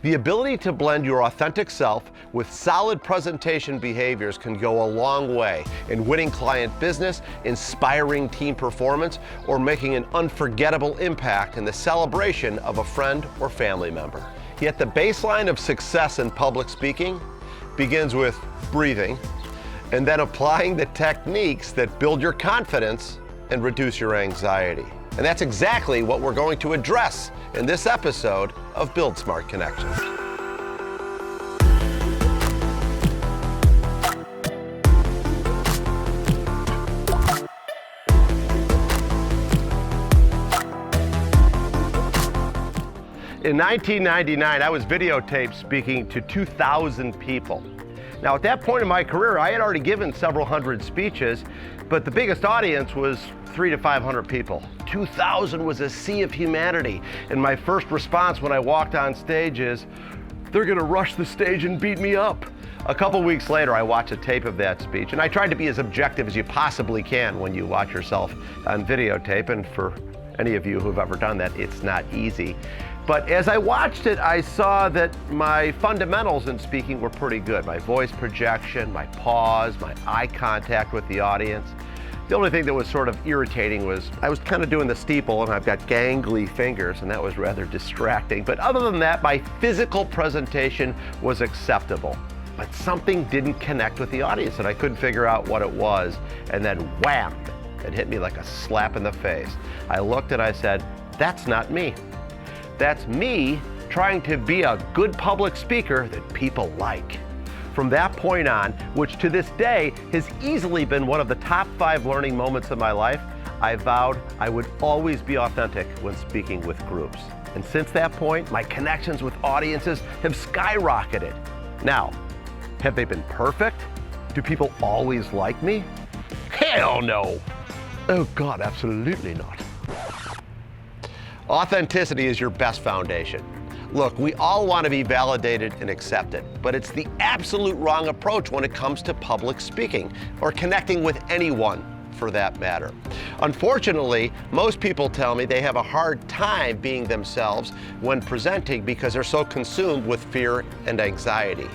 The ability to blend your authentic self with solid presentation behaviors can go a long way in winning client business, inspiring team performance, or making an unforgettable impact in the celebration of a friend or family member. Yet the baseline of success in public speaking begins with breathing and then applying the techniques that build your confidence and reduce your anxiety. And that's exactly what we're going to address in this episode of Build Smart Connections. In 1999, I was videotaped speaking to 2,000 people. Now, at that point in my career, I had already given several hundred speeches, but the biggest audience was 300 to 500 people. 2,000 was a sea of humanity. And my first response when I walked on stage is, they're gonna rush the stage and beat me up. A couple weeks later, I watched a tape of that speech, and I tried to be as objective as you possibly can when you watch yourself on videotape, and for any of you who've ever done that, it's not easy. But as I watched it, I saw that my fundamentals in speaking were pretty good. My voice projection, my pause, my eye contact with the audience. The only thing that was sort of irritating was I was kind of doing the steeple and I've got gangly fingers, and that was rather distracting. But other than that, my physical presentation was acceptable. But something didn't connect with the audience and I couldn't figure out what it was. And then wham, it hit me like a slap in the face. I looked and I said, that's not me. That's me trying to be a good public speaker that people like. From that point on, which to this day has easily been one of the top 5 learning moments of my life, I vowed I would always be authentic when speaking with groups. And since that point, my connections with audiences have skyrocketed. Now, have they been perfect? Do people always like me? Hell no! Oh God, absolutely not. Authenticity is your best foundation. Look, we all want to be validated and accepted, but it's the absolute wrong approach when it comes to public speaking or connecting with anyone for that matter. Unfortunately, most people tell me they have a hard time being themselves when presenting because they're so consumed with fear and anxiety.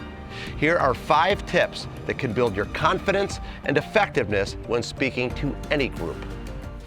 Here are 5 tips that can build your confidence and effectiveness when speaking to any group.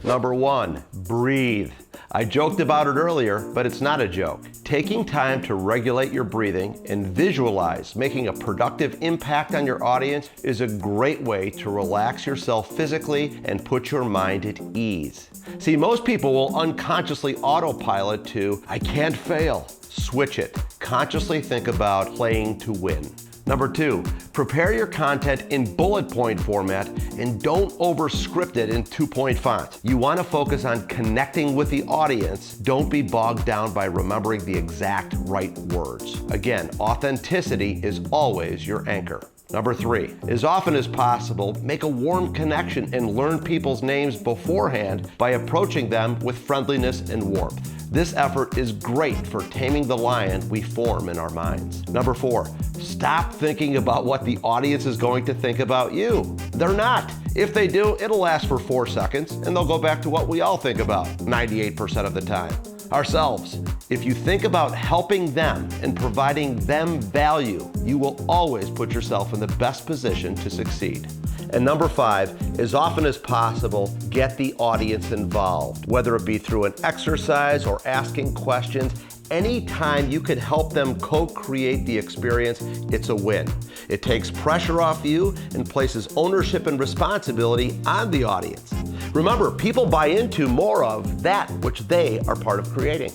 Number 1, breathe. I joked about it earlier, but it's not a joke. Taking time to regulate your breathing and visualize making a productive impact on your audience is a great way to relax yourself physically and put your mind at ease. See, most people will unconsciously autopilot to, I can't fail. Switch it. Consciously think about playing to win. Number 2, prepare your content in bullet point format and don't over-script it in 2-point font. You want to focus on connecting with the audience. Don't be bogged down by remembering the exact right words. Again, authenticity is always your anchor. Number 3, as often as possible, make a warm connection and learn people's names beforehand by approaching them with friendliness and warmth. This effort is great for taming the lion we form in our minds. Number 4, stop thinking about what the audience is going to think about you. They're not. If they do, it'll last for 4 seconds and they'll go back to what we all think about 98% of the time. Ourselves. If you think about helping them and providing them value, you will always put yourself in the best position to succeed. And number 5, as often as possible, get the audience involved, whether it be through an exercise or asking questions. Anytime you could help them co-create the experience, it's a win. It takes pressure off you and places ownership and responsibility on the audience. Remember, people buy into more of that which they are part of creating.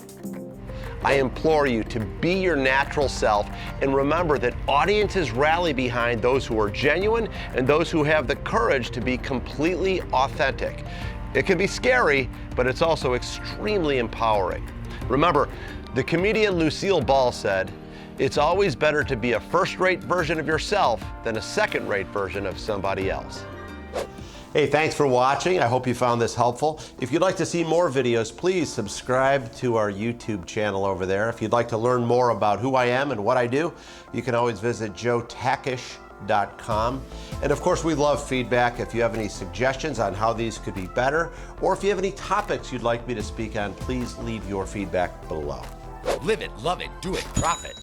I implore you to be your natural self and remember that audiences rally behind those who are genuine and those who have the courage to be completely authentic. It can be scary, but it's also extremely empowering. Remember, the comedian Lucille Ball said, "It's always better to be a first-rate version of yourself than a second-rate version of somebody else." Hey, thanks for watching. I hope you found this helpful. If you'd like to see more videos, please subscribe to our YouTube channel over there. If you'd like to learn more about who I am and what I do, you can always visit joetakash.com. And of course, we love feedback. If you have any suggestions on how these could be better, or if you have any topics you'd like me to speak on, please leave your feedback below. Live it, love it, do it, profit.